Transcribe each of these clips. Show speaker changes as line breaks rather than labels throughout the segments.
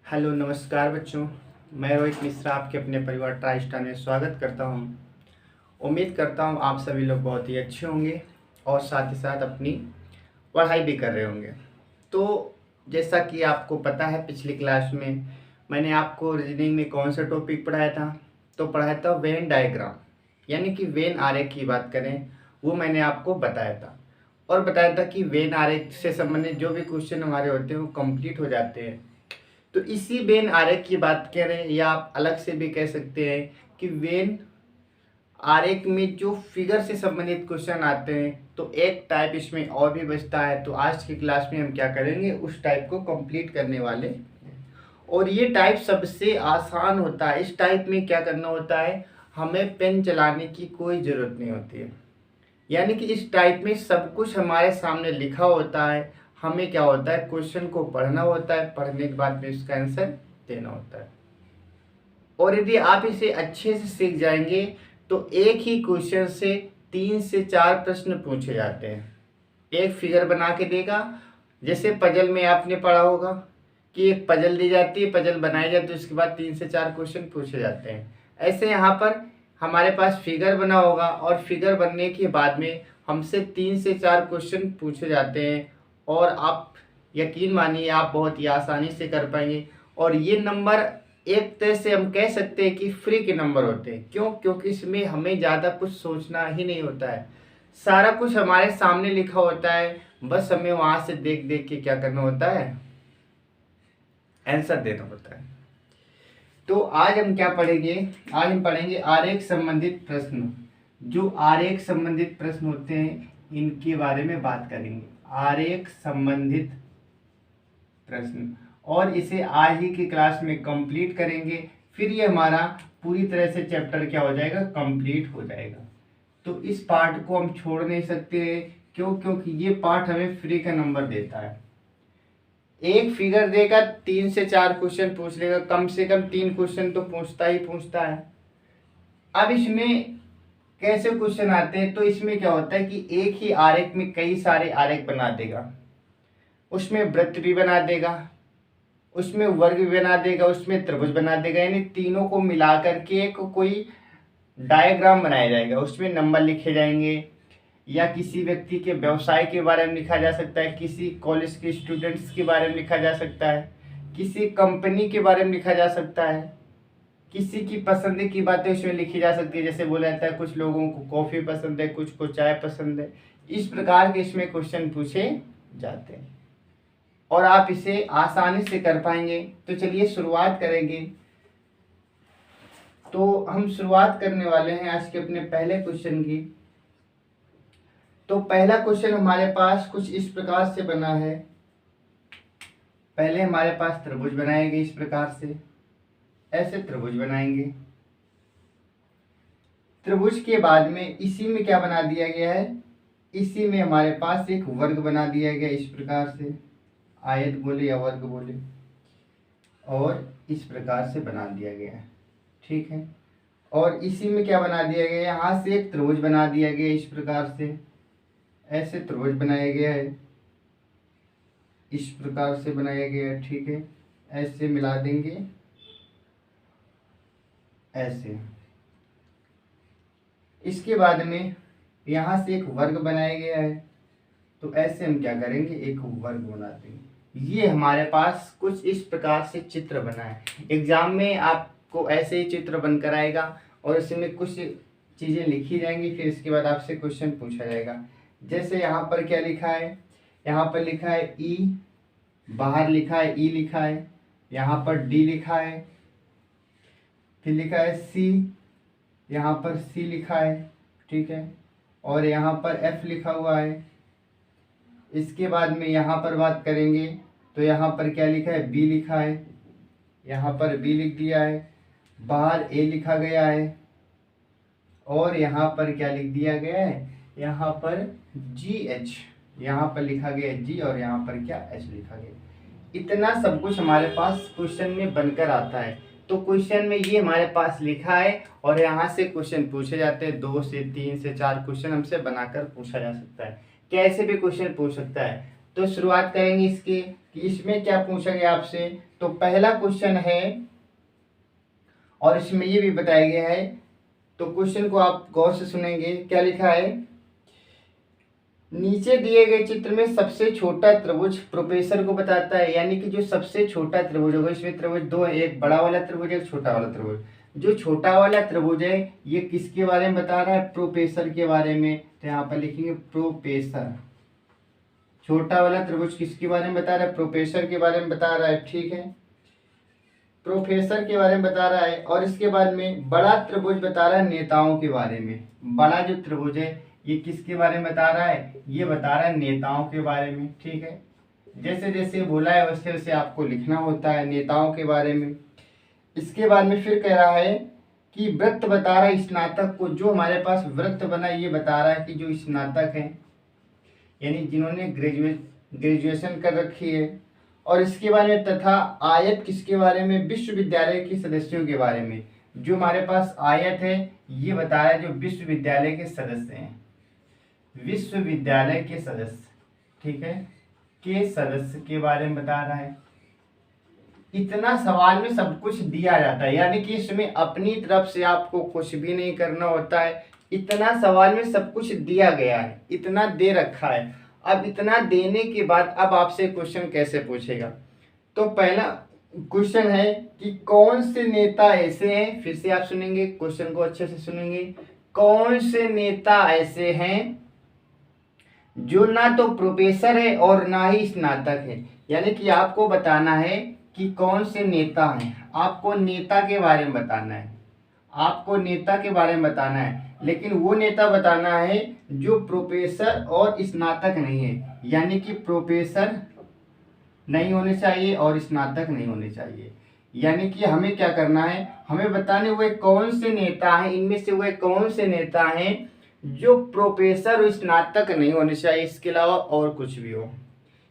Hello नमस्कार बच्चों। मैं रोहित मिश्रा आपके अपने परिवार ट्राई स्टार में स्वागत करता हूं। उम्मीद करता हूं आप सभी लोग बहुत ही अच्छे होंगे और साथ ही साथ अपनी पढ़ाई भी कर रहे होंगे। तो जैसा कि आपको पता है, पिछली क्लास में मैंने आपको रीजनिंग में कौन सा टॉपिक पढ़ाया था? तो पढ़ाया था वेन डायग्राम, यानी कि वेन आरेख की बात करें, वो मैंने आपको बताया था। और बताया था कि वेन आरेख से संबंधित जो भी क्वेश्चन हमारे होते हैं वो कंप्लीट हो जाते हैं। तो इसी वेन आरेख की बात करें, या आप अलग से भी कह सकते हैं कि वेन आरेख में जो फिगर से संबंधित क्वेश्चन आते हैं, तो एक टाइप इसमें और भी बचता है। तो आज की क्लास में हम क्या करेंगे, उस टाइप को कंप्लीट करने वाले हैं। और ये टाइप सबसे आसान होता है। इस टाइप में क्या करना होता है, हमें पेन चलाने की कोई ज़रूरत नहीं होती है। यानी कि इस टाइप में सब कुछ हमारे सामने लिखा होता है। हमें क्या होता है, क्वेश्चन को पढ़ना होता है, पढ़ने के बाद में इसका आंसर देना होता है। और यदि आप इसे अच्छे से सीख जाएंगे तो एक ही क्वेश्चन से 3 से 4 प्रश्न पूछे जाते हैं। एक फिगर बना के देगा, जैसे पजल में आपने पढ़ा होगा कि एक पजल दी जाती है, पजल बनाई जाती है, उसके बाद 3 से 4 क्वेश्चन पूछे जाते हैं। ऐसे यहाँ पर हमारे पास फिगर बना होगा और फिगर बनने के बाद में हमसे 3 से 4 क्वेश्चन पूछे जाते हैं। और आप यकीन मानिए, आप बहुत ही आसानी से कर पाएंगे। और ये नंबर एक तरह से हम कह सकते हैं कि फ्री के नंबर होते हैं। क्यों? क्योंकि इसमें हमें ज़्यादा कुछ सोचना ही नहीं होता है, सारा कुछ हमारे सामने लिखा होता है। बस हमें वहां से देख देख के क्या करना होता है, आंसर देना होता है। तो आज हम क्या पढ़ेंगे, आज हम पढ़ेंगे आरेख संबंधित प्रश्न। जो आरेख संबंधित प्रश्न होते हैं, इनके बारे में बात करेंगे, आरेख संबंधित प्रश्न। और इसे आज ही की क्लास में कंप्लीट करेंगे। फिर ये हमारा पूरी तरह से चैप्टर क्या हो जाएगा, कंप्लीट हो जाएगा। तो इस पार्ट को हम छोड़ नहीं सकते हैं। क्यों? क्योंकि ये पार्ट हमें फ्री का नंबर देता है। एक फिगर देगा, 3 से 4 क्वेश्चन पूछ लेगा, कम से कम 3 क्वेश्चन तो पूछता ही पूछता है। अब इसमें कैसे क्वेश्चन आते हैं, तो इसमें क्या होता है कि एक ही आरेख में कई सारे आरेख बना देगा, उसमें वृत्त भी बना देगा, उसमें वर्ग भी बना देगा, उसमें त्रिभुज बना देगा। यानी तीनों को मिला करके एक कोई डायग्राम बनाया जाएगा, उसमें नंबर लिखे जाएंगे, या किसी व्यक्ति के व्यवसाय के बारे में लिखा जा सकता है, किसी कॉलेज के स्टूडेंट्स के बारे में लिखा जा सकता है, किसी कंपनी के बारे में लिखा जा सकता है, किसी की पसंद की बातें उसमें लिखी जा सकती है। जैसे बोला जाता है कुछ लोगों को कॉफ़ी पसंद है, कुछ को चाय पसंद है। इस प्रकार के इसमें क्वेश्चन पूछे जाते हैं और आप इसे आसानी से कर पाएंगे। तो चलिए शुरुआत करेंगे। तो हम शुरुआत करने वाले हैं आज के अपने पहले क्वेश्चन की। तो पहला क्वेश्चन हमारे पास कुछ इस प्रकार से बना है। पहले हमारे पास त्रिभुज बनाएंगे, इस प्रकार से ऐसे त्रिभुज बनाएंगे। त्रिभुज के बाद में इसी में क्या बना दिया गया है, इसी में हमारे पास एक वर्ग बना दिया गया, इस प्रकार से आयत बोले या वर्ग बोले, और इस प्रकार से बना दिया गया है। ठीक है। और इसी में क्या बना दिया गया, यहाँ से एक त्रिभुज बना दिया गया, इस प्रकार से ऐसे त्रिभुज बनाया गया है, इस प्रकार से बनाया गया है। ठीक है। ऐसे मिला देंगे, ऐसे। इसके बाद में यहाँ से एक वर्ग बनाया गया है, तो ऐसे हम क्या करेंगे, एक वर्ग बना देंगे। ये हमारे पास कुछ इस प्रकार से चित्र बना है। एग्जाम में आपको ऐसे ही चित्र बनकर आएगा और इसमें कुछ चीज़ें लिखी जाएंगी, फिर इसके बाद आपसे क्वेश्चन पूछा जाएगा। जैसे यहाँ पर क्या लिखा है, यहाँ पर लिखा है ई, बाहर लिखा है ई लिखा है, यहाँ पर डी लिखा है, फिर लिखा है सी, यहाँ पर सी लिखा है। ठीक है। और यहाँ पर एफ लिखा हुआ है। इसके बाद में यहाँ पर बात करेंगे तो यहाँ पर क्या लिखा है, बी लिखा है, यहाँ पर बी लिख दिया है, बाहर ए लिखा गया है, और यहाँ पर क्या लिख दिया गया है, यहाँ पर जी एच, यहाँ पर लिखा गया है जी, और यहाँ पर क्या एच लिखा गया। इतना सब कुछ हमारे पास क्वेश्चन में बनकर आता है। तो क्वेश्चन में ये हमारे पास लिखा है और यहाँ से क्वेश्चन पूछे जाते हैं। 2 से 3 से 4 क्वेश्चन हमसे बनाकर पूछा जा सकता है, कैसे भी क्वेश्चन पूछ सकता है। तो शुरुआत करेंगे इसके कि इसमें क्या पूछा गया आपसे। तो पहला क्वेश्चन है और इसमें ये भी बताया गया है, तो क्वेश्चन को आप गौर से सुनेंगे। क्या लिखा है, नीचे दिए गए चित्र में सबसे छोटा त्रिभुज प्रोफेसर को बताता है, यानी कि जो सबसे छोटा त्रिभुज होगा, इसमें त्रिभुज दो है, एक बड़ा वाला त्रिभुज एक छोटा वाला त्रिभुज। जो छोटा वाला त्रिभुज है ये किसके बारे में बता रहा है, प्रोफेसर के बारे में। तो यहाँ पर लिखेंगे प्रोफेसर। छोटा वाला त्रिभुज किसके बारे में बता रहा है, प्रोफेसर के बारे में बता रहा है, ठीक है, प्रोफेसर के बारे में बता रहा है। और इसके बाद में बड़ा त्रिभुज बता रहा है नेताओं के बारे में। बड़ा जो त्रिभुज है ये किसके बारे में बता रहा है, ये बता रहा है नेताओं के बारे में, ठीक है। जैसे जैसे बोला है वैसे वैसे आपको लिखना होता है नेताओं के बारे में। इसके बाद में फिर कह रहा है कि वृत्त बता रहा है स्नातक को। जो हमारे पास वृत्त बना ये बता रहा है कि जो स्नातक है यानी जिन्होंने ग्रेजुएशन कर रखी है। और इसके बारे में तथा आयत किसके बारे में, विश्वविद्यालय के सदस्यों के बारे में। जो हमारे पास आयत है ये बता रहा है जो विश्वविद्यालय के सदस्य हैं, विश्वविद्यालय के सदस्य, ठीक है, के सदस्य के बारे में बता रहा है। इतना सवाल में सब कुछ दिया जाता है, यानी कि इसमें अपनी तरफ से आपको कुछ भी नहीं करना होता है। इतना सवाल में सब कुछ दिया गया है, इतना दे रखा है। अब इतना देने के बाद अब आपसे क्वेश्चन कैसे पूछेगा। तो पहला क्वेश्चन है कि कौन से नेता ऐसे हैं, फिर से आप सुनेंगे क्वेश्चन को अच्छे से सुनेंगे। कौन से नेता ऐसे हैं जो ना तो प्रोफेसर है और ना ही स्नातक है। यानी कि आपको बताना है कि कौन से नेता हैं, आपको नेता के बारे में बताना है, आपको नेता के बारे में बताना है। लेकिन वो नेता बताना है जो प्रोफेसर और स्नातक नहीं है, यानी कि प्रोफेसर नहीं होने चाहिए और स्नातक नहीं होने चाहिए। यानी कि हमें क्या करना है, हमें बताने हुए कौन से नेता हैं, इनमें से हुए कौन से नेता हैं जो प्रोफेसर और स्नातक नहीं होने चाहिए, इसके अलावा और कुछ भी हो।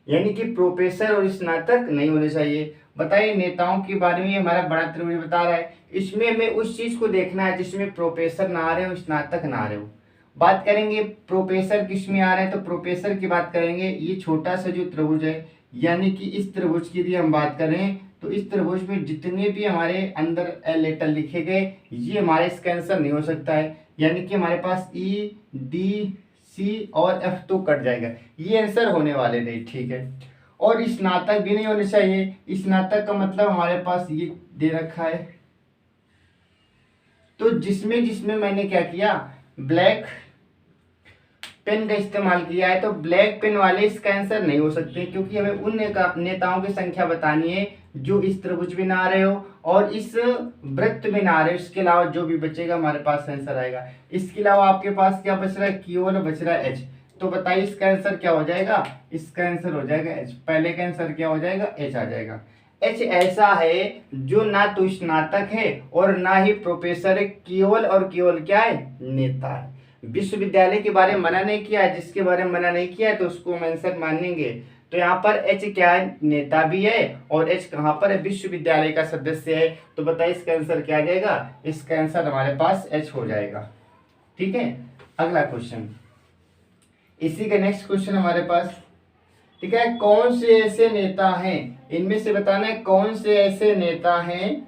यानी कि प्रोफेसर और स्नातक नहीं होने चाहिए। बताइए नेताओं के बारे में हमारा बड़ा त्रिभुज बता रहा है, इसमें हमें उस चीज को देखना है जिसमें प्रोफेसर ना आ रहे हो स्नातक ना आ रहे हो। बात करेंगे प्रोफेसर किस में आ रहे हैं, तो प्रोफेसर की बात करेंगे ये छोटा सा जो त्रिभुज है, यानी कि इस त्रिभुज की भी हम बात करें तो इस त्रिभुज में जितने भी हमारे अंदर लेटर लिखे गए ये हमारे इसका आंसर नहीं हो सकता है। यानी कि हमारे पास ई डी सी और एफ तो कट जाएगा, ये आंसर होने वाले नहीं, ठीक है। और स्नातक भी नहीं होने चाहिए। स्नातक का मतलब हमारे पास ये दे रखा है, तो जिसमें जिसमें मैंने क्या किया, ब्लैक पेन का इस्तेमाल किया है, तो ब्लैक पेन वाले इसका आंसर नहीं हो सकते, क्योंकि हमें उन नेताओं की संख्या बतानी है जो इस त्रिभुज में ना आ रहे हो और इस वृत्त में ना आ रहे हो। इसके अलावा जो भी बचेगा हमारे पास आंसर आएगा। इसके अलावा आपके पास क्या बच रहा है, केवल बच रहा है एच। तो बताइए इसका आंसर क्या हो जाएगा, इसका आंसर हो जाएगा एच। पहले का आंसर क्या हो जाएगा, एच आ जाएगा। एच ऐसा है जो ना तो स्नातक है और ना ही प्रोफेसर है, केवल और केवल क्या है, नेता है। विश्वविद्यालय के बारे में मना नहीं किया है, जिसके बारे में मना नहीं किया है तो उसको हम आंसर मानेंगे। तो यहाँ पर एच क्या है, नेता भी है, और एच कहाँ पर है, विश्वविद्यालय का सदस्य है। तो बताइए इसका आंसर क्या आ जाएगा, इसका आंसर हमारे पास एच हो जाएगा, ठीक है। अगला क्वेश्चन, इसी का नेक्स्ट क्वेश्चन हमारे पास, ठीक है। कौन से ऐसे नेता हैं, इनमें से बताना है कौन से ऐसे नेता हैं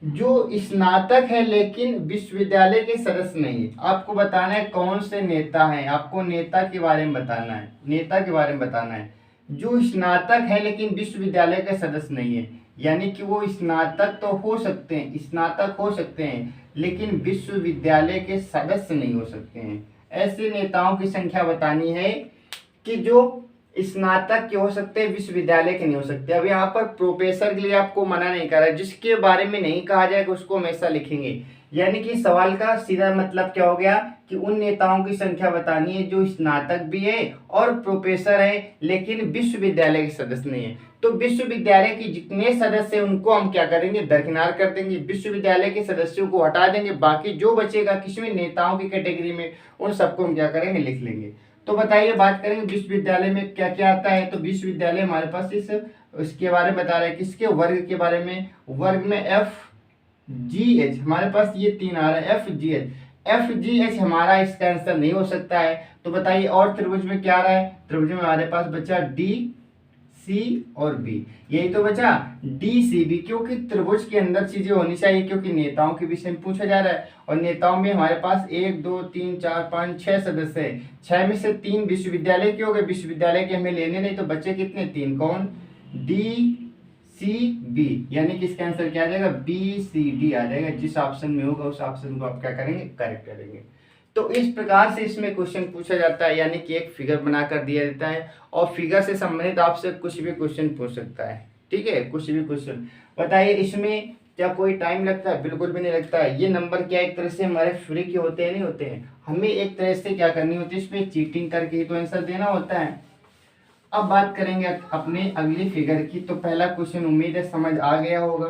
जो स्नातक है लेकिन विश्वविद्यालय के सदस्य नहीं है। आपको बताना है कौन से नेता हैं, आपको नेता के बारे में बताना है, नेता के बारे में बताना है जो स्नातक है लेकिन विश्वविद्यालय के सदस्य नहीं है। यानी कि वो स्नातक तो हो सकते हैं, स्नातक हो सकते हैं, लेकिन विश्वविद्यालय के सदस्य नहीं हो सकते हैं। ऐसे नेताओं की संख्या बतानी है कि जो स्नातक के हो सकते हैं, विश्वविद्यालय के नहीं हो सकते। अब यहाँ पर प्रोफेसर के लिए आपको मना नहीं कर रहा है, जिसके बारे में नहीं कहा जाएगा उसको हमेशा लिखेंगे। यानी कि सवाल का सीधा मतलब क्या हो गया कि उन नेताओं की संख्या बतानी है जो स्नातक भी है और प्रोफेसर है लेकिन विश्वविद्यालय के सदस्य नहीं है। तो विश्वविद्यालय के जितने सदस्य हैं उनको हम क्या करेंगे, दरकिनार कर देंगे, विश्वविद्यालय के सदस्यों को हटा देंगे। बाकी जो बचेगा किसमें, नेताओं की कैटेगरी में, उन सबको हम क्या करेंगे, लिख लेंगे। तो बताइए बात करेंगे विश्वविद्यालय में क्या क्या आता है। तो विश्वविद्यालय हमारे पास इसके बारे में बता रहा है, किसके, वर्ग के बारे में। वर्ग में एफ जी एच, हमारे पास ये तीन आ रहा है, F G H. F G H हमारा इसका आंसर नहीं हो सकता है। तो बताइए और त्रिभुज में क्या आ रहा है, त्रिभुज में हमारे पास बचा डी सी और बी, यही तो बचा डी सी बी, क्योंकि त्रिभुज के अंदर चीजें होनी चाहिए, क्योंकि नेताओं के विषय में पूछा जा रहा है और नेताओं में हमारे पास 1 2 3 4 5 6 सदस्य है। 6 में से 3 विश्वविद्यालय के हो गए, विश्वविद्यालय के हमें लेने नहीं, तो बच्चे कितने 3, कौन डी सी बी, यानी कि इसका आंसर क्या आ जाएगा बी सी डी आ जाएगा। जिस ऑप्शन में होगा उस ऑप्शन को आप क्या करेंगे करेक्ट करेंगे। तो इस प्रकार से इसमें क्वेश्चन पूछा जाता है, यानी कि एक फिगर बनाकर दिया जाता है और फिगर से संबंधित आपसे कुछ भी क्वेश्चन पूछ सकता है, ठीक है, कुछ भी क्वेश्चन। बताइए इसमें क्या कोई टाइम लगता है? बिल्कुल भी नहीं लगता है। ये नंबर क्या एक तरह से हमारे फ्री के होते हैं, नहीं होते हैं, हमें एक तरह से क्या करनी होती है, इसमें चीटिंग करके ही तो आंसर देना होता है। अब बात करेंगे अपने अगली फिगर की। तो पहला क्वेश्चन उम्मीद है समझ आ गया होगा।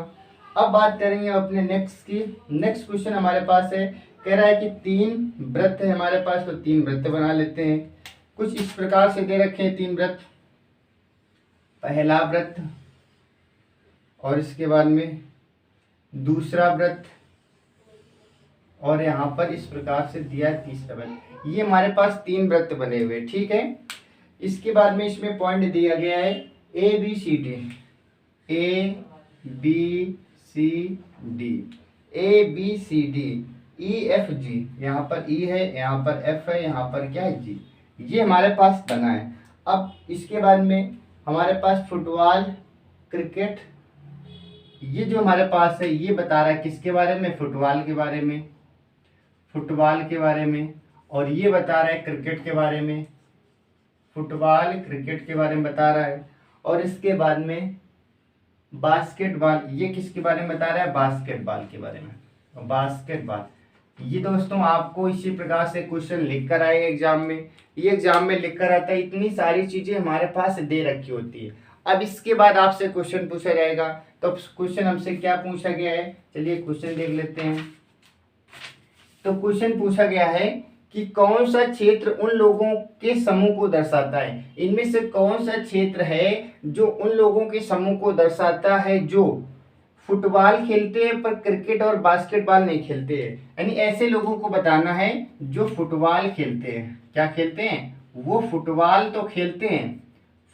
अब बात करेंगे अपने नेक्स्ट की। नेक्स्ट क्वेश्चन हमारे पास है, कह रहा है कि 3 वृत्त है हमारे पास, तो 3 वृत्त बना लेते हैं। कुछ इस प्रकार से दे रखे हैं 3 वृत्त, पहला वृत्त और इसके बाद में दूसरा वृत्त और यहाँ पर इस प्रकार से दिया है तीसरा वृत्त। ये हमारे पास 3 वृत्त बने हुए, ठीक है। इसके बाद में इसमें पॉइंट दिया गया है A B C D, A B C D, A B C D, E F G, यहाँ पर ई है, यहाँ पर एफ है, यहाँ पर क्या है जी, ये हमारे पास बना है। अब इसके बाद में हमारे पास फुटबॉल, क्रिकेट, ये जो हमारे पास है ये बता रहा है किसके बारे में, फुटबॉल के बारे में, फुटबॉल के बारे में, और ये बता रहा है क्रिकेट के बारे में, फुटबॉल क्रिकेट के बारे में बता रहा है। और इसके बाद में बास्केटबॉल, ये किसके बारे में बता रहा है, बास्केटबॉल के बारे में, बास्केटबॉल। ये दोस्तों आपको इसी प्रकार से क्वेश्चन लिख कर आएगा एग्जाम में, ये एग्जाम में लिख कर आता है। इतनी सारी चीजें हमारे पास दे रखी होती है। अब इसके बाद आपसे क्वेश्चन पूछा जाएगा, तो क्वेश्चन हमसे क्या पूछा गया है, चलिए क्वेश्चन देख लेते हैं। तो क्वेश्चन पूछा गया है कि कौन सा क्षेत्र उन लोगों के समूह को दर्शाता है, इनमें से कौन सा क्षेत्र है जो उन लोगों के समूह को दर्शाता है जो फुटबॉल खेलते हैं पर क्रिकेट और बास्केटबॉल नहीं खेलते हैं। यानी ऐसे लोगों को बताना है जो फुटबॉल खेलते हैं, क्या खेलते हैं, वो फुटबॉल तो खेलते हैं,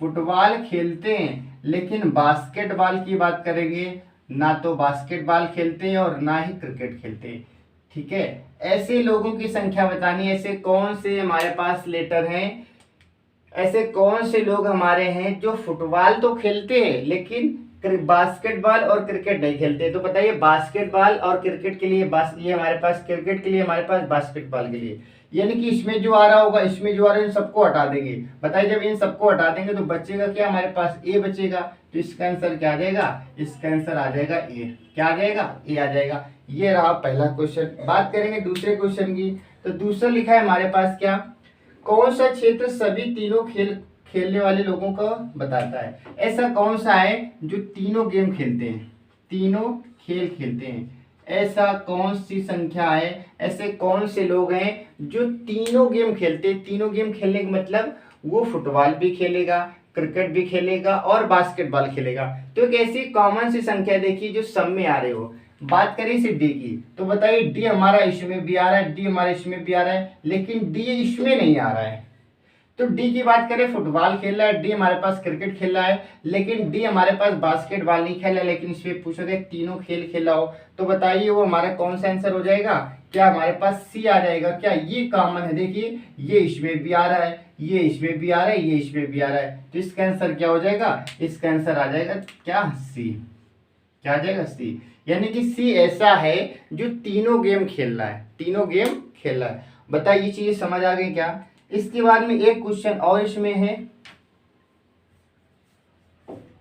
फुटबॉल खेलते हैं, लेकिन बास्केटबॉल की बात करेंगे ना, तो बास्केटबॉल खेलते हैं और ना ही क्रिकेट खेलते हैं, ठीक है। ऐसे लोगों की संख्या बतानी है, ऐसे कौन से हमारे पास लेटर हैं, ऐसे कौन से लोग हमारे हैं जो फुटबॉल तो खेलते हैं लेकिन बास्केटबॉल और क्रिकेट नहीं खेलते। तो बताइए बास्केटबॉल और क्रिकेट के लिए ये हमारे पास क्रिकेट के लिए, हमारे पास बास्केटबॉल के लिए, यानी कि इसमें जो आ रहा होगा, इसमें जो आ रहा है इन सबको हटा देंगे। बताइए जब इन सबको हटा देंगे तो बचेगा क्या, हमारे पास ए बचेगा। तो इसका आंसर क्या आ जाएगा, इसका आंसर आ जाएगा ए, क्या आ जाएगा, ए आ जाएगा। ये रहा पहला क्वेश्चन। बात करेंगे दूसरे क्वेश्चन की। तो दूसरा लिखा है हमारे पास क्या, कौन सा क्षेत्र सभी तीनों खेलने वाले लोगों को बताता है। ऐसा कौन सा है जो तीनों गेम खेलते हैं, तीनों खेल खेलते हैं, ऐसा कौन सी संख्या है, ऐसे कौन से लोग हैं जो तीनों गेम खेलते हैं। तीनों गेम खेलने का मतलब वो फुटबॉल भी खेलेगा, क्रिकेट भी खेलेगा और बास्केटबॉल खेलेगा। तो एक ऐसी कॉमन सी संख्या देखिए जो सब में आ रहे हो। बात करें इसे डी की, तो बताइए डी हमारा इसमें भी आ रहा है, डी हमारा इसमें भी आ रहा है, लेकिन डी इसमें नहीं आ रहा है। तो डी की बात करें, फुटबॉल खेल रहा है, डी हमारे पास क्रिकेट खेल रहा है, लेकिन डी हमारे पास बास्केटबॉल नहीं खेल रहा है, लेकिन इसमें पूछा गया तीनों खेल खेला हो, तो बताइए वो हमारा कौन सा आंसर हो जाएगा, क्या हमारे पास सी आ जाएगा। क्या ये कॉमन है, देखिए ये इसमें भी आ रहा है, ये इसमें भी आ रहा है, ये इसमें भी आ रहा है, तो इसका आंसर क्या हो जाएगा, इसका आंसर आ जाएगा क्या, सी, क्या आ जाएगा, सी। यानी कि सी ऐसा है जो तीनों गेम खेल रहा है, तीनों गेम खेल रहा है। बताइए ये चीज समझ आ गई क्या। इसके बाद में एक क्वेश्चन और इसमें है,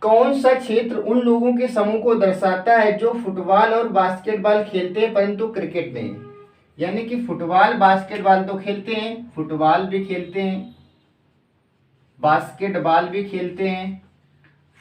कौन सा क्षेत्र उन लोगों के समूह को दर्शाता है जो फुटबॉल और बास्केटबॉल खेलते हैं परंतु क्रिकेट नहीं। यानी कि फुटबॉल बास्केटबॉल तो खेलते हैं, फुटबॉल भी खेलते हैं, बास्केटबॉल भी खेलते हैं,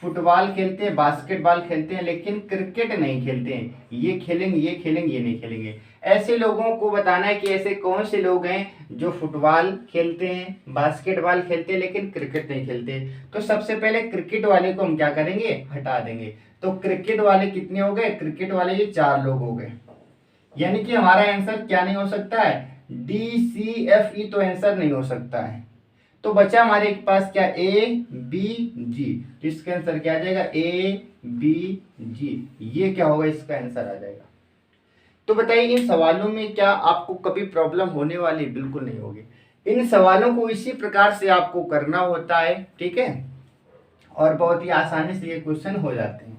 फुटबॉल खेलते हैं, बास्केटबॉल खेलते हैं, लेकिन क्रिकेट नहीं खेलते हैं। ये खेलेंगे, ये खेलेंगे, ये नहीं खेलेंगे। ऐसे लोगों को बताना है कि ऐसे कौन से लोग हैं जो फुटबॉल खेलते हैं, बास्केटबॉल खेलते हैं, लेकिन क्रिकेट नहीं खेलते। तो सबसे पहले क्रिकेट वाले को हम क्या करेंगे, हटा देंगे। तो क्रिकेट वाले कितने हो गए, क्रिकेट वाले ये 4 लोग हो गए। यानी कि हमारा आंसर क्या नहीं हो सकता है, डी सी एफ ई तो आंसर नहीं हो सकता है। तो बचा हमारे पास क्या, ए बी जी। तो इसका आंसर क्या आ जाएगा, ए बी जी। ये क्या होगा, इसका आंसर आ जाएगा। तो बताइए इन सवालों में क्या आपको कभी प्रॉब्लम होने वाली, बिल्कुल नहीं होगी। इन सवालों को इसी प्रकार से आपको करना होता है, ठीक है, और बहुत ही आसानी से ये क्वेश्चन हो जाते हैं।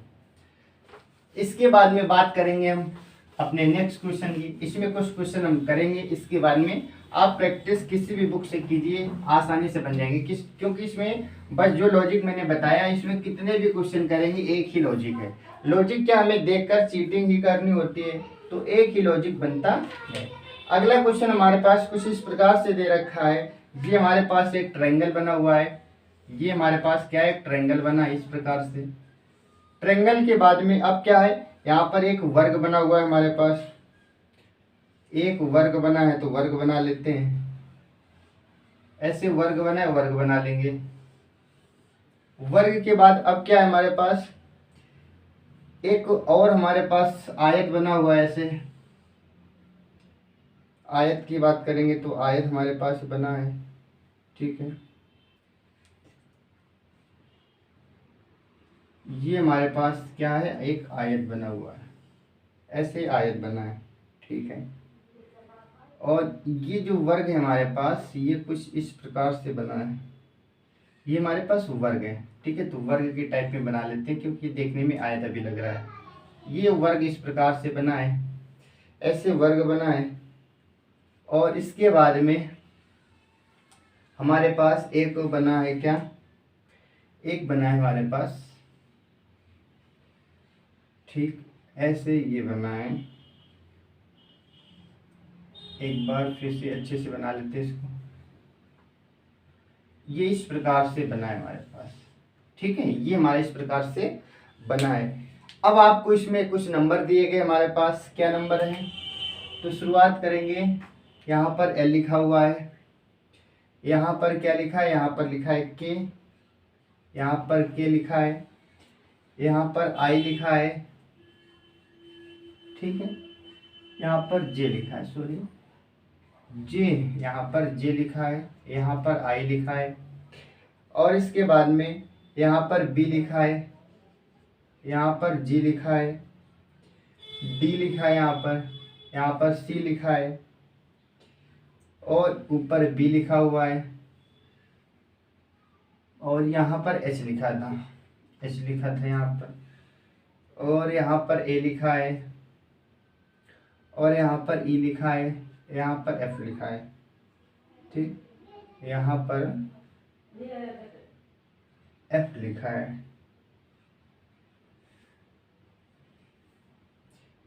इसके बाद में बात करेंगे हम अपने नेक्स्ट क्वेश्चन की। इसमें कुछ क्वेश्चन हम करेंगे, इसके बाद में आप प्रैक्टिस किसी भी बुक से कीजिए, आसानी से बन जाएंगे। क्योंकि इसमें बस जो लॉजिक मैंने बताया, इसमें कितने भी क्वेश्चन करेंगे एक ही लॉजिक है। लॉजिक क्या, हमें देखकर चीटिंग ही करनी होती है, तो एक ही लॉजिक बनता है। अगला क्वेश्चन हमारे पास कुछ इस प्रकार से दे रखा है। ये हमारे पास एक ट्रायंगल बना हुआ है, ये हमारे पास क्या है, एक ट्रायंगल बना है इस प्रकार से। ट्रायंगल के बाद में अब क्या है, यहाँ पर एक वर्ग बना हुआ है हमारे पास, एक वर्ग बना है, तो वर्ग बना लेते हैं। ऐसे वर्ग बना है, वर्ग बना लेंगे। वर्ग के बाद अब क्या है हमारे पास, एक और हमारे पास आयत बना हुआ है। ऐसे आयत की बात करेंगे तो आयत हमारे पास बना है, ठीक है। ये हमारे पास क्या है, एक आयत बना हुआ है, ऐसे आयत बना है, ठीक है। और ये जो वर्ग है हमारे पास, ये कुछ इस प्रकार से बना है। ये हमारे पास वर्ग है, ठीक है। तो वर्ग के टाइप में बना लेते हैं, क्योंकि देखने में आयत भी लग रहा है। ये वर्ग इस प्रकार से बना है, ऐसे वर्ग बना है। और इसके बाद में हमारे पास एक बना है, क्या, एक बना है हमारे पास, ठीक, ऐसे ये बना है। एक बार फिर से अच्छे से बना लेते हैं इसको। ये इस प्रकार से बना है हमारे पास, ठीक है। ये हमारे इस प्रकार से बना है। अब आपको इसमें कुछ नंबर दिए गए हमारे पास, क्या नंबर है, तो शुरुआत करेंगे। यहाँ पर एल लिखा हुआ है, यहाँ पर क्या लिखा है, यहाँ पर लिखा है के, यहाँ पर के लिखा है, यहाँ पर आई लिखा है, ठीक है। यहाँ पर जे लिखा है, सॉरी जे, यहाँ पर जे लिखा है, यहाँ पर आई लिखा है। और इसके बाद में यहाँ पर बी लिखा है, यहाँ पर जी लिखा है, डी लिखा है, यहाँ पर सी लिखा है, और ऊपर बी लिखा हुआ है, और यहाँ पर एच लिखा था, एच लिखा था यहाँ पर, और यहाँ पर ए लिखा है, और यहाँ पर ई लिखा है, यहाँ पर एफ लिखा है, ठीक, यहाँ पर एफ लिखा है।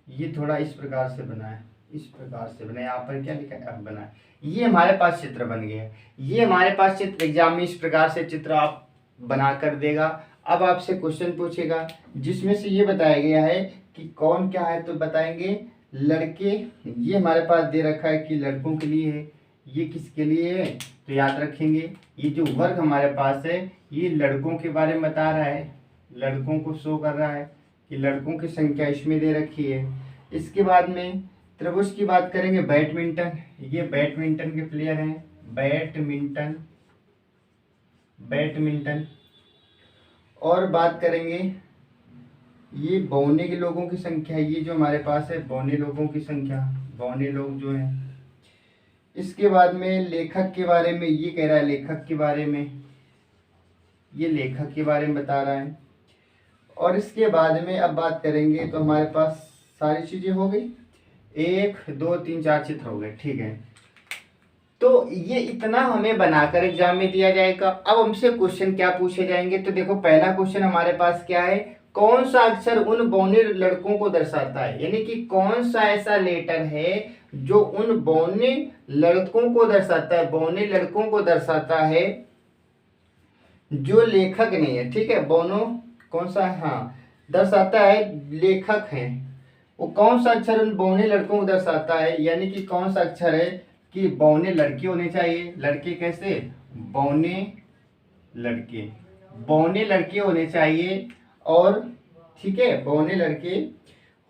ये थोड़ा इस प्रकार से बना है, इस प्रकार से बना है। यहाँ पर क्या लिखा है, एफ बना है। ये हमारे पास चित्र बन गया है। ये हमारे पास चित्र एग्जाम में इस प्रकार से चित्र आप बना कर देगा। अब आपसे क्वेश्चन पूछेगा जिसमें से ये बताया गया है कि कौन क्या है, तो बताएंगे लड़के। ये हमारे पास दे रखा है कि लड़कों के लिए है, ये किसके लिए है, तो याद रखेंगे ये जो वर्ग हमारे पास है ये लड़कों के बारे में बता रहा है, लड़कों को शो कर रहा है कि लड़कों की संख्या इसमें दे रखी है। इसके बाद में त्रिभुज की बात करेंगे, बैडमिंटन, ये बैडमिंटन के प्लेयर हैं, बैडमिंटन, बैडमिंटन। और बात करेंगे ये बौने के लोगों की संख्या, ये जो हमारे पास है बौने लोगों की संख्या, बौने लोग जो हैं। इसके बाद में लेखक के बारे में ये कह रहा है, लेखक के बारे में, ये लेखक के बारे में बता रहा है। और इसके बाद में अब बात करेंगे तो हमारे पास सारी चीज़ें हो गई, 1 2 3 4 चित्र हो गए, ठीक है। तो ये इतना हमें बनाकर एग्जाम में दिया जाएगा। अब हमसे क्वेश्चन क्या पूछे जाएंगे, तो देखो पहला क्वेश्चन हमारे पास क्या है, कौन सा अक्षर उन बौने लड़कों को दर्शाता है, यानी कि कौन सा ऐसा लेटर है जो उन बौने लड़कों को दर्शाता है, बौने लड़कों को दर्शाता है जो लेखक नहीं है, ठीक है। बौनों कौन सा है, हाँ दर्शाता है, लेखक हैं। वो कौन सा अक्षर उन बौने लड़कों को दर्शाता है, यानी कि कौन सा अक्षर है कि बौने लड़के होने चाहिए, लड़के कैसे, बौने लड़के, बौने लड़के होने चाहिए। और ठीक है, बौने लड़के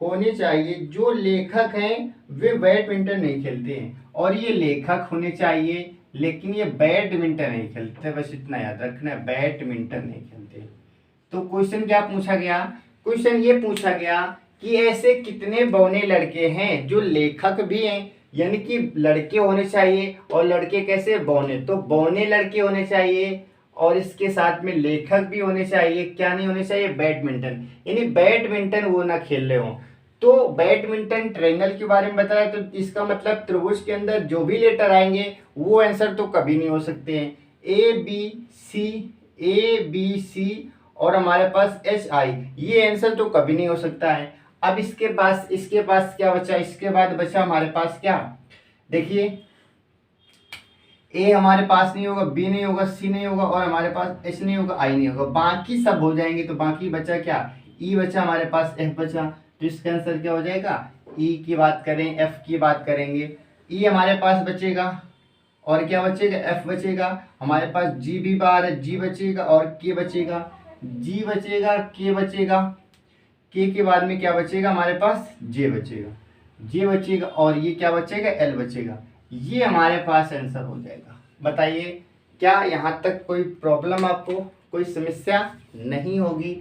होने चाहिए। जो लेखक हैं वे बैडमिंटन नहीं खेलते हैं, और ये लेखक होने चाहिए, लेकिन ये बैडमिंटन नहीं खेलते, बस इतना याद रखना है, बैडमिंटन नहीं खेलते। तो क्वेश्चन क्या पूछा गया? क्वेश्चन ये पूछा गया कि ऐसे कितने बौने लड़के हैं जो लेखक भी हैं, यानी कि लड़के होने चाहिए, और लड़के कैसे? बौने। तो बौने लड़के होने चाहिए और इसके साथ में लेखक भी होने चाहिए। क्या नहीं होने चाहिए? बैडमिंटन, यानी बैडमिंटन वो ना खेल रहे हो। तो बैडमिंटन ट्रायंगल के बारे में बताया, तो इसका मतलब त्रिभुज के अंदर जो भी लेटर आएंगे वो आंसर तो कभी नहीं हो सकते हैं। ए बी सी, ए बी सी और हमारे पास एच आई, ये आंसर तो कभी नहीं हो सकता है। अब इसके पास क्या बचा? इसके बाद बचा हमारे पास क्या? देखिए, ए हमारे पास नहीं होगा, बी नहीं होगा, सी नहीं होगा और हमारे पास एच नहीं होगा, आई नहीं होगा, बाकी सब हो जाएंगे। तो बाकी बचा क्या? ई बचा हमारे पास, एफ बचा। तो इसका आंसर क्या हो जाएगा? ई की बात करें, एफ की बात करेंगे, ई हमारे पास बचेगा और क्या बचेगा? एफ बचेगा। हमारे पास जी भी बाहर है, जी बचेगा और के बचेगा, जी बचेगा, के बचेगा, के बाद में क्या बचेगा? हमारे पास जे बचेगा, जे बचेगा और ये क्या बचेगा? एल बचेगा। ये हमारे पास आंसर हो जाएगा। बताइए, क्या यहाँ तक कोई प्रॉब्लम, आपको कोई समस्या नहीं होगी?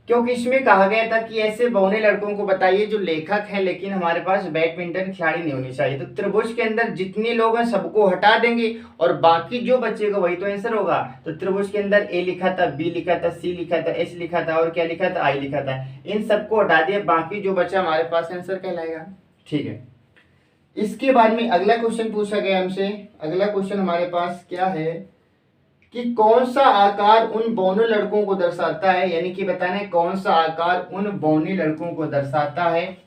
क्योंकि इसमें कहा गया था कि ऐसे बौने लड़कों को बताइए जो लेखक हैं लेकिन हमारे पास बैडमिंटन खिलाड़ी नहीं होनी चाहिए। तो त्रिभुज के अंदर जितने लोग हैं सबको हटा देंगे और बाकी जो बचेगा वही तो आंसर होगा। तो त्रिभुज के अंदर ए लिखा था, बी लिखा था, सी लिखा था, एच लिखा था और क्या लिखा था? आई लिखा था। इन सबको हटा दिया, बाकी जो बचा हमारे पास आंसर कहलाएगा। ठीक है, इसके बाद में अगला क्वेश्चन पूछा गया हमसे। अगला क्वेश्चन हमारे पास क्या है कि कौन सा आकार उन बौने लड़कों को दर्शाता है, यानी कि बताना है कौन सा आकार उन बौने लड़कों को दर्शाता है,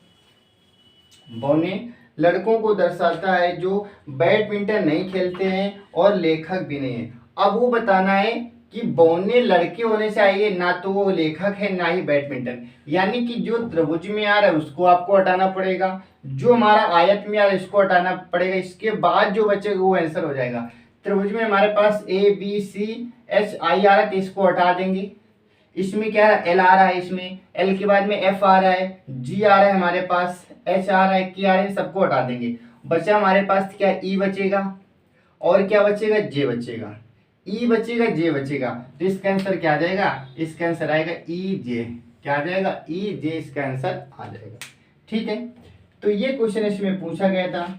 बौने लड़कों को दर्शाता है जो बैडमिंटन नहीं खेलते हैं और लेखक भी नहीं है। अब वो बताना है कि बौने लड़के होने चाहिए, ना तो वो लेखक है ना ही बैडमिंटन, यानी कि जो त्रिभुज में आ रहा है उसको आपको हटाना पड़ेगा, जो हमारा आयत में आ रहा है इसको हटाना पड़ेगा, इसके बाद जो बचेगा वो आंसर हो जाएगा। त्रिभुज में हमारे पास ए बी सी एच आई आ रहा है तो इसको हटा देंगे। इसमें क्या है? एल आ रहा है, इसमें एल के बाद में एफ आ रहा है, जी आ रहा है हमारे पास, एच आ रहा है, के आ रहा है, सबको हटा देंगे। बचा हमारे पास क्या? ई बचेगा और क्या बचेगा? जे बचेगा। ई बचेगा, जे बचेगा, तो इसका आंसर क्या आ जाएगा? इसका आंसर आएगा ई जे। क्या आ जाएगा? ई जे, इसका आंसर आ जाएगा। ठीक है, तो ये क्वेश्चन इसमें पूछा गया था।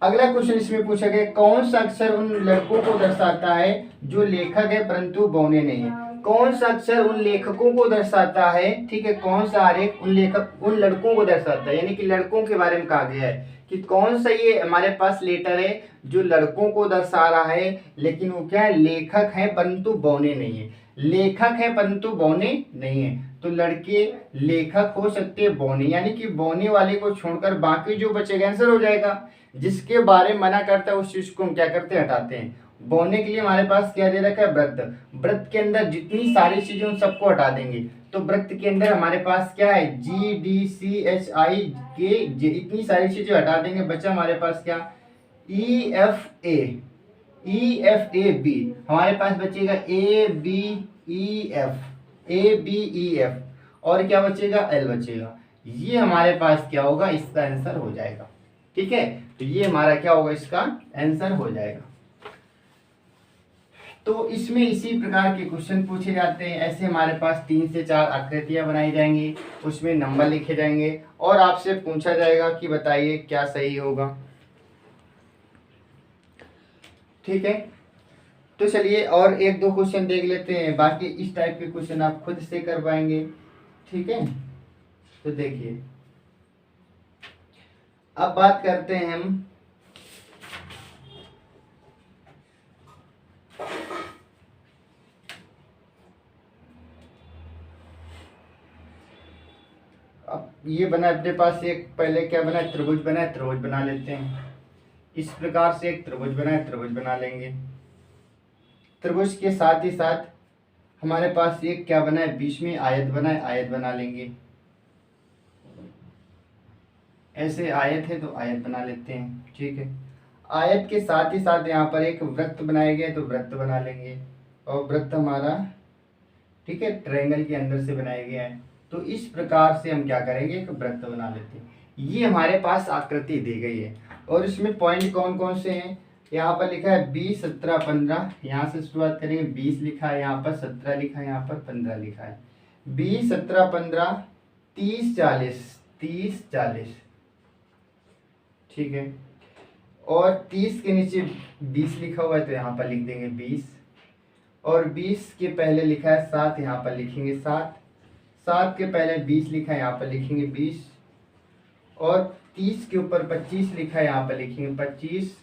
अगला क्वेश्चन इसमें पूछा गया कौन सा अक्षर उन लड़कों को दर्शाता है जो लेखक है परंतु बौने नहीं है। कौन सा अक्षर उन लेखकों को दर्शाता है? ठीक है, कौन सा आरेख उन लड़कों को दर्शाता है, यानी कि लड़कों के बारे में कहा गया है कि कौन सा ये हमारे पास लेटर है जो लड़कों को दर्शा रहा है, लेकिन वो क्या है? लेखक है परंतु बौने नहीं है। लेखक है परंतु बौने नहीं है, तो लड़के लेखक हो सकते हैं, बौने, यानी कि बौने वाले को छोड़कर बाकी जो बचेगा आंसर हो जाएगा। जिसके बारे में मना करता है उस चीज को हम क्या करते हैं? हटाते हैं। बोने के लिए हमारे पास क्या दे रखा है? वृत्त। वृत्त के अंदर जितनी सारी चीजें उन सबको हटा देंगे। तो वृत्त के अंदर हमारे पास क्या है? G D C H I के जे, इतनी सारी चीजें हटा देंगे। बचा हमारे पास क्या? E F A, E F A B, हमारे पास बचेगा A B E F, A B E F और क्या बचेगा? एल बचेगा। ये हमारे पास क्या होगा? इसका आंसर हो जाएगा। ठीक है, तो ये हमारा क्या होगा? इसका आंसर हो जाएगा। तो इसमें इसी प्रकार के क्वेश्चन पूछे जाते हैं। ऐसे हमारे पास 3 से 4 आकृतियां बनाई जाएंगी, उसमें नंबर लिखे जाएंगे और आपसे पूछा जाएगा कि बताइए क्या सही होगा। ठीक है, तो चलिए और 1-2 क्वेश्चन देख लेते हैं, बाकी इस टाइप के क्वेश्चन आप खुद से कर पाएंगे। ठीक है, तो देखिए अब बात करते हैं हम अब ये बना अपने पास एक, पहले क्या बना? त्रिभुज बना है, त्रिभुज बना लेते हैं। इस प्रकार से एक त्रिभुज बना है, त्रिभुज बना लेंगे। त्रिभुज के साथ ही साथ हमारे पास एक क्या बना है? बीच में आयत बना है, आयत बना लेंगे। ऐसे आयत है तो आयत बना लेते हैं। ठीक है, आयत के साथ ही साथ यहाँ पर एक वृत्त बनाए गए तो वृत्त बना लेंगे। और वृत्त हमारा, ठीक है, ट्रायंगल के अंदर से बनाया गया है। तो इस प्रकार से हम क्या करेंगे? एक वृत्त बना लेते हैं। ये हमारे पास आकृति दी गई है और इसमें पॉइंट कौन कौन से हैं, यहाँ पर लिखा है 20, 17, 15, यहाँ से शुरुआत करेंगे। 20 लिखा है, यहाँ पर 17 लिखा है, यहाँ पर 15 लिखा है। 20, 17, 15, 30, 40, 30, 40, ठीक है। और 30 के नीचे 20 लिखा हुआ है तो यहाँ पर लिख देंगे 20, और 20 के पहले लिखा है 7, यहाँ पर लिखेंगे 7, 7 के पहले 20 लिखा है, यहाँ पर लिखेंगे 20, और 30 के ऊपर 25 लिखा है, यहाँ पर लिखेंगे 25,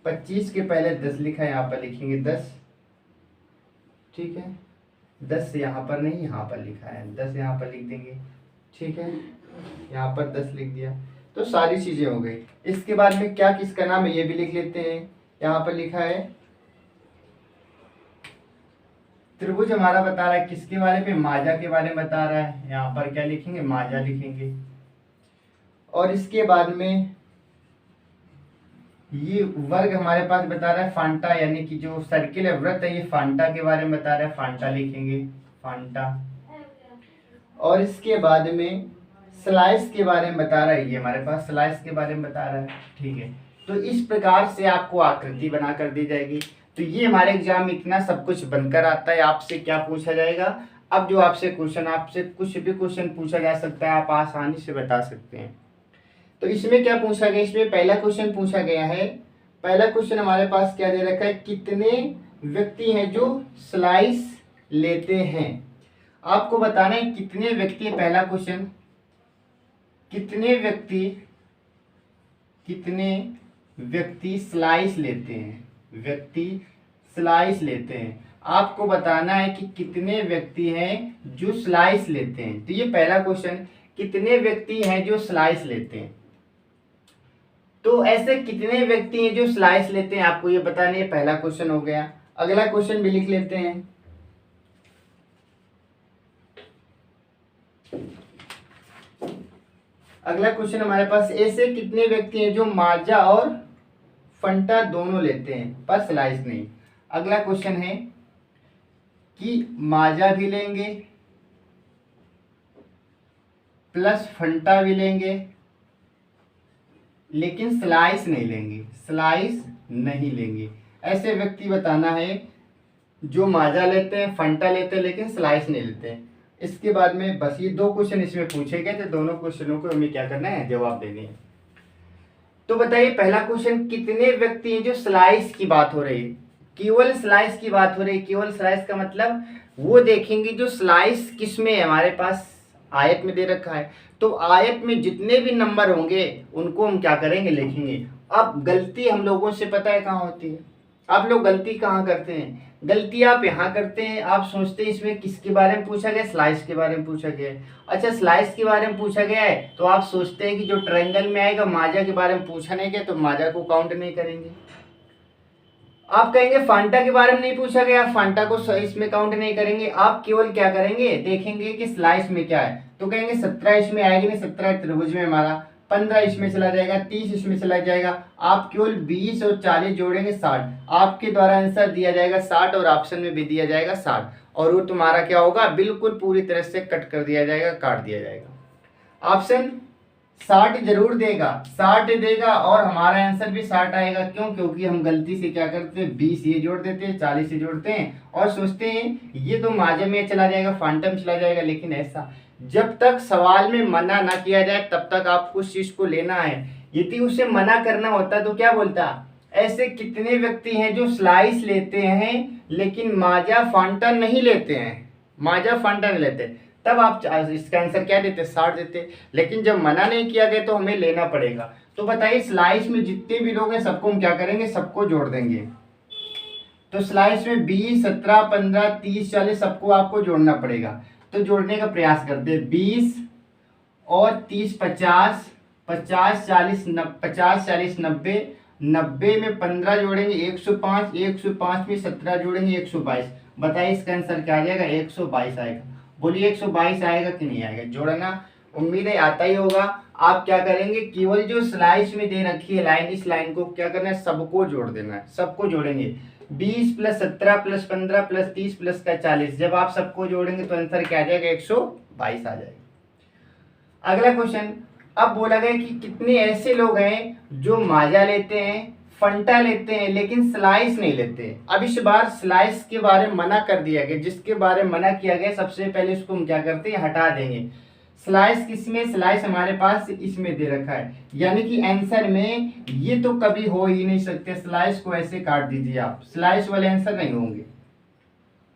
25 के पहले 10 लिखा है, यहाँ पर लिखेंगे 10, ठीक है। 10 यहाँ पर नहीं, यहाँ पर लिखा है 10, यहाँ पर लिख देंगे, ठीक है। यहाँ पर 10 लिख दिया, तो सारी चीजें हो गई। इसके बाद में क्या किसका नाम है ये भी लिख लेते हैं। यहाँ पर लिखा है त्रिभुज हमारा बता रहा है किसके बारे में, माजा के बारे में बता रहा है। यहाँ पर क्या लिखेंगे, माजा लिखेंगे। और इसके बाद में ये वर्ग हमारे पास बता रहा है फांटा, यानी कि जो सर्किल है, वृत्त है, ये फांटा के बारे में बता रहा है, फांटा लिखेंगे, फांटा। और इसके बाद में स्लाइस के बारे में बता रहा है, ये हमारे पास स्लाइस के बारे में बता रहा है, ठीक है। तो इस प्रकार से आपको आकृति बना कर दी जाएगी। तो ये हमारे एग्जाम में इतना सब कुछ बनकर आता है। आपसे क्या पूछा जाएगा, अब जो आपसे क्वेश्चन, आपसे कुछ भी क्वेश्चन पूछा जा सकता है, आप आसानी से बता सकते हैं। तो इसमें क्या पूछा गया, इसमें पहला क्वेश्चन पूछा गया है। पहला क्वेश्चन हमारे पास क्या दे रखा है, कितने व्यक्ति हैं जो स्लाइस लेते हैं। आपको बताना है कितने व्यक्ति, पहला क्वेश्चन, कितने व्यक्ति स्लाइस लेते हैं, व्यक्ति स्लाइस लेते हैं। आपको बताना है कि कितने व्यक्ति हैं जो स्लाइस लेते हैं। तो ये पहला क्वेश्चन, कितने व्यक्ति हैं जो स्लाइस लेते हैं। तो ऐसे कितने व्यक्ति हैं जो स्लाइस लेते हैं, आपको ये बताना है। पहला क्वेश्चन हो गया। अगला क्वेश्चन भी लिख लेते हैं। अगला क्वेश्चन हमारे पास, ऐसे कितने व्यक्ति हैं जो माजा और फंटा दोनों लेते हैं पर स्लाइस नहीं। अगला क्वेश्चन है कि माजा भी लेंगे प्लस फंटा भी लेंगे लेकिन स्लाइस नहीं लेंगे, स्लाइस नहीं लेंगे। ऐसे व्यक्ति बताना है जो माजा लेते हैं, फंटा लेते हैं लेकिन स्लाइस नहीं लेते हैं। इसके बाद में बस ये दो क्वेश्चन इसमें पूछे गए थे, दोनों क्वेश्चनों को हमें क्या करना है, जवाब देने हैं। तो बताइए पहला क्वेश्चन, कितने व्यक्ति हैं जो स्लाइस की बात हो रही है, केवल स्लाइस की बात हो रही है। केवल स्लाइस का मतलब वो देखेंगे जो स्लाइस किसमें है, हमारे पास आयत में दे रखा है। तो आयत में जितने भी नंबर होंगे उनको हम क्या करेंगे, लिखेंगे। अब गलती हम लोगों से पता है कहाँ होती है, आप लोग गलती कहाँ करते हैं, गलती आप यहाँ करते हैं। आप सोचते हैं इसमें किसके बारे में पूछा गया, स्लाइस के बारे में पूछा गया है। अच्छा स्लाइस के बारे में पूछा गया है तो आप सोचते हैं कि जो ट्रायंगल में आएगा, माजा के बारे में पूछा नहीं गया तो माजा को काउंट नहीं करेंगे। आप कहेंगे फांटा के बारे में नहीं पूछा गया, फांटा को इसमें काउंट नहीं करेंगे। आप केवल क्या करेंगे, देखेंगे कि स्लाइस में क्या है, तो कहेंगे 17 इसमें आएगी नहीं, 17 त्रिभुज में हमारा, 15 इसमें चला जाएगा, 30 इसमें चला जाएगा। आप केवल 20 और 40 जोड़ेंगे 60। आपके द्वारा आंसर दिया जाएगा 60 और ऑप्शन में भी दिया जाएगा 60, और वो तुम्हारा क्या होगा, बिल्कुल पूरी तरह से कट कर दिया जाएगा, काट दिया जाएगा। ऑप्शन 60 जरूर देगा, 60 देगा और हमारा आंसर भी 60 आएगा। क्यों, क्योंकि हम गलती से क्या करते हैं, 20 ये जोड़ देते हैं, 40 ये जोड़ते हैं और सोचते हैं ये तो माजा में चला जाएगा, फांटम चला जाएगा। लेकिन ऐसा जब तक सवाल में मना ना किया जाए तब तक आपको उस चीज को लेना है। यदि उसे मना करना होता तो क्या बोलता, ऐसे कितने व्यक्ति हैं जो स्लाइस लेते हैं लेकिन माजा फांटा नहीं लेते हैं, माजा फांटा नहीं लेते, तब आप इसका आंसर क्या देते, 60 देते। लेकिन जब मना नहीं किया गया तो हमें लेना पड़ेगा। तो बताइए स्लाइस में जितने भी लोग हैं सबको हम क्या करेंगे, सबको जोड़ देंगे। तो स्लाइस में 20, 17, 15, 30, 40 सबको आपको जोड़ना पड़ेगा। तो जोड़ने का प्रयास करते हैं। 20 और 30 50, 50 40 90, 90 में 15 जोड़ेंगे 105, 105 में 17 जोड़ेंगे 122। बताइए इसका आंसर क्या आ जाएगा, 122 आएगा। बोलिए 122 आएगा कि नहीं आएगा, जोड़ना उम्मीद है आता ही होगा। आप क्या करेंगे, केवल जो स्लाइस में दे रखी है लाइन, इस लाइन को क्या करना है, सबको जोड़ देना है, सबको जोड़ेंगे। 20 प्लस 17 प्लस 15 प्लस 30 प्लस का 40, जब आप सबको जोड़ेंगे तो आंसर क्या आ जाएगा, 122 आ जाएगा। अगला क्वेश्चन, अब बोला गया कि कितने ऐसे लोग हैं जो माजा लेते हैं, फंटा लेते हैं, लेकिन स्लाइस नहीं लेते। अब इस बार स्लाइस के बारे में मना कर दिया गया, जिसके बारे में मना किया गया सबसे पहले उसको हम क्या करते हैं, हटा देंगे। स्लाइस किसमें, स्लाइस हमारे पास इसमें दे रखा है, यानी कि आंसर में ये तो कभी हो ही नहीं सकते। स्लाइस को ऐसे काट दीजिए आप, स्लाइस वाले आंसर नहीं होंगे।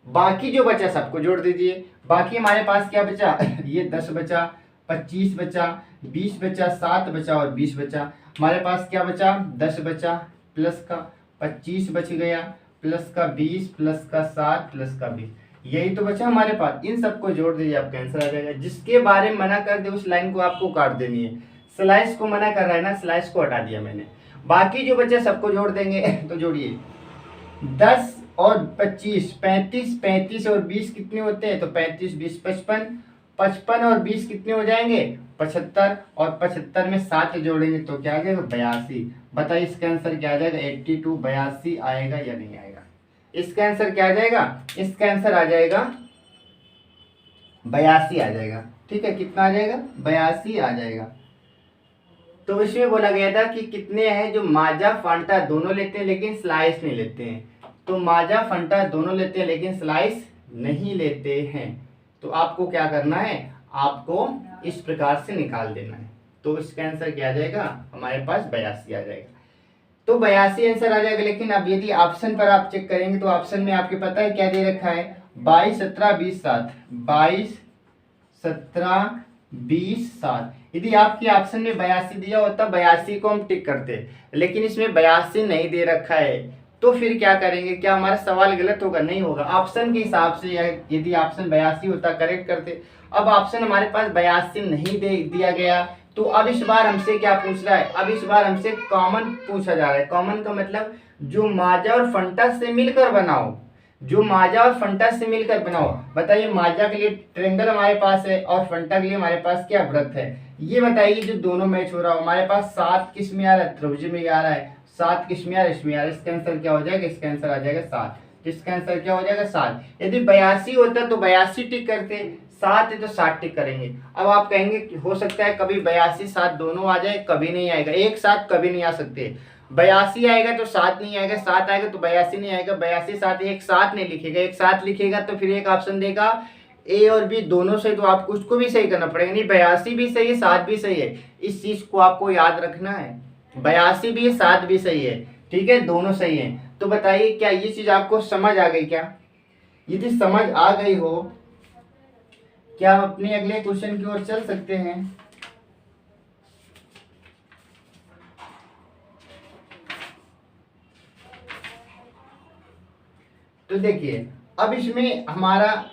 बाकी जो बचा सबको जोड़ दीजिए। बाकी हमारे पास क्या बचा ये 10 बचा, 25 बचा, 20 बचा, 7 बचा और 20 बचा। हमारे पास क्या बचा, 10 बचा, प्लस का 25 बच गया, प्लस का 20, प्लस का 7, प्लस का 20, यही तो बचा हमारे पास। इन सबको जोड़ दीजिए, आपका आंसर आ जाएगा। जिसके बारे में मना कर दे उस लाइन को आपको काट देनी है। स्लाइस को मना कर रहा है ना, स्लाइस को हटा दिया मैंने। बाकी जो बचे सबको जोड़ देंगे तो जोड़िए, 10 और 25, 35, 35 और 20 कितने होते हैं, तो 35, 20, 55, 55 और 20 कितने हो जाएंगे, 75, और 75 में 7 जोड़ेंगे तो क्या आ जाएगा, 82। बताइए इसका आंसर क्या आ जाएगा, 82, 82 आएगा या नहीं आएगा। इसका आंसर क्या आ जाएगा, इसका आंसर आ जाएगा 82 आ जाएगा। ठीक है, कितना आ जाएगा, 82 आ जाएगा। तो इसमें बोला गया था कि कितने हैं जो माजा फंटा दोनों लेते हैं लेकिन स्लाइस नहीं लेते हैं। तो माजा फंटा दोनों लेते हैं लेकिन स्लाइस नहीं लेते हैं। तो आपको क्या करना है, आपको इस प्रकार से निकाल देना है। तो इसका आंसर क्या आ जाएगा, हमारे पास 82 आ जाएगा। तो 82 आंसर आ जाएगा। लेकिन अब यदि ऑप्शन पर आप चेक करेंगे तो ऑप्शन में आपके पता है क्या दे रखा है, 22, 17, 20, 7, 22, 17, 20, 7। यदि आपके ऑप्शन में 82 दिया होता, 82 को हम टिक करते, लेकिन इसमें 82 नहीं दे रखा है। तो फिर क्या करेंगे, क्या हमारा सवाल गलत होगा, नहीं होगा। ऑप्शन के हिसाब से यदि ऑप्शन 82 होता करेक्ट करते। अब ऑप्शन हमारे पास 82 नहीं दिया गया, तो अब इस बार हमसे क्या पूछ रहा है, अब इस बार हमसे कॉमन पूछा जा रहा है। कॉमन का मतलब जो माजा और फंटा से मिलकर बनाओ, जो माजा और फंटा से मिलकर बनाओ। बताइए, माजा के लिए ट्रायंगल हमारे पास है और फंटा के लिए हमारे पास क्या वृत्त है। ये बताइए जो दोनों मैच हो रहा हो। हमारे पास 7 किस में आ रहा है, त्रिभुज में आ रहा है। 7 किस में आ रहा है, इसमें आ रहा है। इसका आंसर क्या हो जाएगा, इसका आंसर आ जाएगा 7। इसका आंसर क्या हो जाएगा, 7। यदि 82 होता तो 82 टिक करते, 7 है तो 7 टिक करेंगे। अब आप कहेंगे हो सकता है कभी 82, 7 दोनों आ जाए, कभी नहीं आएगा। एक साथ कभी नहीं आ सकते। 82 आएगा तो 7 नहीं आएगा, 7 आएगा तो 82 नहीं आएगा। 82, 7 एक साथ नहीं लिखेगा। एक साथ लिखेगा तो फिर एक ऑप्शन देगा ए और बी दोनों सही, तो आपको उसको भी सही करना पड़ेगा। नहीं, 82 भी सही है, 7 भी सही है। इस चीज को आपको याद रखना है। 82 भी है, 7 भी सही है। ठीक है, दोनों सही है। तो बताइए क्या ये चीज आपको समझ आ गई क्या। यदि समझ आ गई हो, क्या हम अपने अगले क्वेश्चन की ओर चल सकते हैं। तो देखिए, अब इसमें हमारा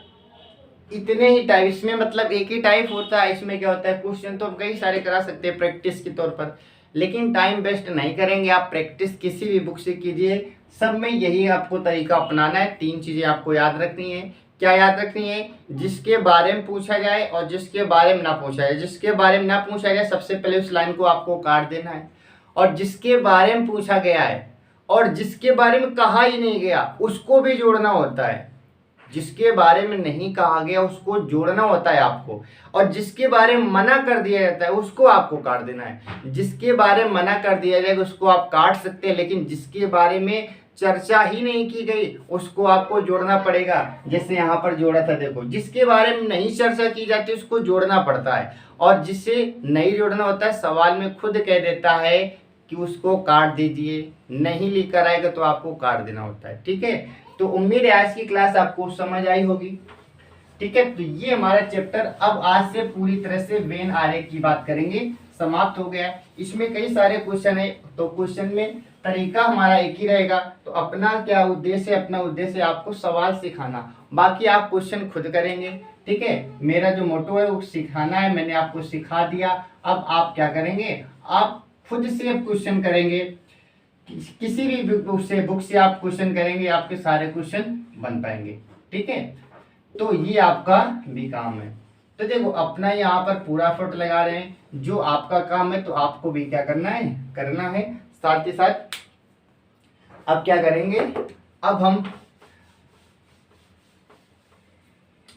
इतने ही टाइप, इसमें मतलब एक ही टाइप होता है। इसमें क्या होता है, क्वेश्चन तो हम कई सारे करा सकते हैं प्रैक्टिस के तौर पर, लेकिन टाइम वेस्ट नहीं करेंगे। आप प्रैक्टिस किसी भी बुक से कीजिए, सब में यही आपको तरीका अपनाना है। 3 चीजें आपको याद रखनी है। क्या याद रखनी है, जिसके बारे में पूछा जाए और जिसके बारे में ना पूछा जाए। जिसके बारे में ना पूछा जाए सबसे पहले उस लाइन को आपको काट देना है, और जिसके बारे में पूछा गया है और जिसके बारे में कहा ही नहीं गया उसको भी जोड़ना होता है। जिसके बारे में नहीं कहा गया उसको जोड़ना होता है आपको, और जिसके बारे में मना कर दिया जाता है उसको आपको काट देना है। जिसके बारे में मना कर दिया जाएगा उसको आप काट सकते हैं, लेकिन जिसके बारे में चर्चा ही नहीं की गई उसको आपको जोड़ना पड़ेगा। जैसे यहाँ पर जोड़ा था, देखो, जिसके बारे में नहीं चर्चा की जाती उसको जोड़ना पड़ता है, और जिसे नहीं जोड़ना होता है सवाल में खुद कह देता है कि उसको काट दीजिए। नहीं लिख कर आएगा तो आपको काट देना होता है। ठीक है, तो उम्मीद है आज की क्लास आपको समझ आई होगी। ठीक है, तो ये हमारा चैप्टर अब आज से पूरी तरह से वेन आरेख की बात करेंगे समाप्त हो गया। इसमें कई सारे क्वेश्चन है, तो क्वेश्चन में तरीका हमारा एक ही रहेगा। तो अपना क्या उद्देश्य है, अपना उद्देश्य आपको सवाल सिखाना, बाकी आप क्वेश्चन खुद करेंगे। ठीक है, मेरा जो मोटो है वो सिखाना है, मैंने आपको सिखा दिया। अब आप क्या करेंगे, आप खुद से क्वेश्चन करेंगे। किसी भी बुक से आप क्वेश्चन करेंगे, आपके सारे क्वेश्चन बन पाएंगे। ठीक है, तो ये आपका भी काम है। तो देखो, अपना यहाँ पर पूरा एफर्ट लगा रहे हैं, जो आपका काम है तो आपको भी क्या करना है। साथ ही साथ अब क्या करेंगे,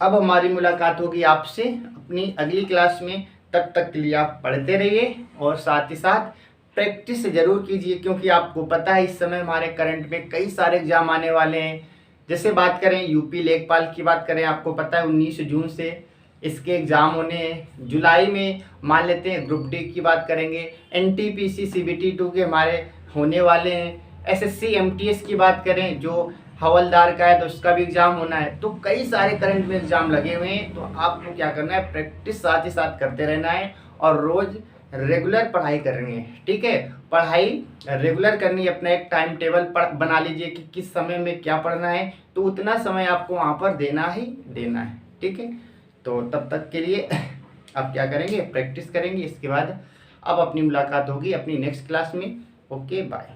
अब हमारी मुलाकात होगी आपसे अपनी अगली क्लास में। तब तक के लिए आप पढ़ते रहिए और साथ ही साथ प्रैक्टिस ज़रूर कीजिए, क्योंकि आपको पता है इस समय हमारे करंट में कई सारे एग्ज़ाम आने वाले हैं। जैसे बात करें यूपी लेखपाल की बात करें, आपको पता है 19 जून से इसके एग्ज़ाम होने हैं। जुलाई में मान लेते हैं ग्रुप डी की बात करेंगे, एनटीपीसी सीबीटी 2 के हमारे होने वाले हैं। एसएससी एमटीएस की बात करें जो हवलदार का है तो उसका भी एग्ज़ाम होना है। तो कई सारे करंट में एग्ज़ाम लगे हुए हैं, तो आपको क्या करना है, प्रैक्टिस साथ ही साथ करते रहना है और रोज़ रेगुलर पढ़ाई करनी है। ठीक है, पढ़ाई रेगुलर करनी है। अपना एक टाइम टेबल बना लीजिए कि किस समय में क्या पढ़ना है, तो उतना समय आपको वहाँ पर देना ही देना है। ठीक है, तो तब तक के लिए आप क्या करेंगे, प्रैक्टिस करेंगे। इसके बाद अब अपनी मुलाकात होगी अपनी नेक्स्ट क्लास में। Okay, bye.